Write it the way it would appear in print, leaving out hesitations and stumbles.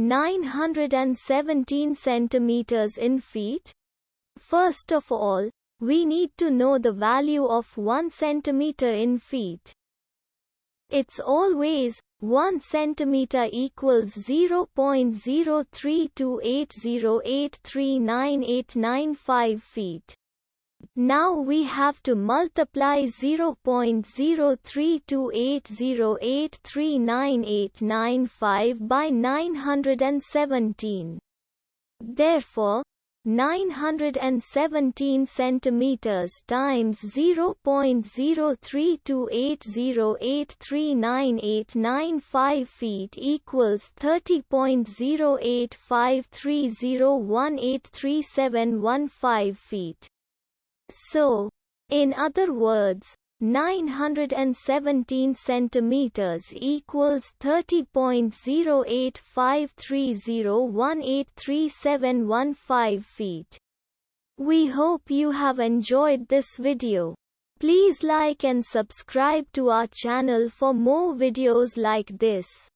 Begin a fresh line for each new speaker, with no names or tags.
917 centimeters in feet? First of all, we need to know the value of 1 centimeter in feet. It's always 1 centimeter equals 0.03280839895 feet. Now we have to multiply 0.03280839895 by 917. Therefore, 917 centimeters times 0.03280839895 feet equals 30.085301837115 feet. So, in other words, 917 centimeters equals 30.085301837115 feet. We hope you have enjoyed this video. Please like and subscribe to our channel for more videos like this.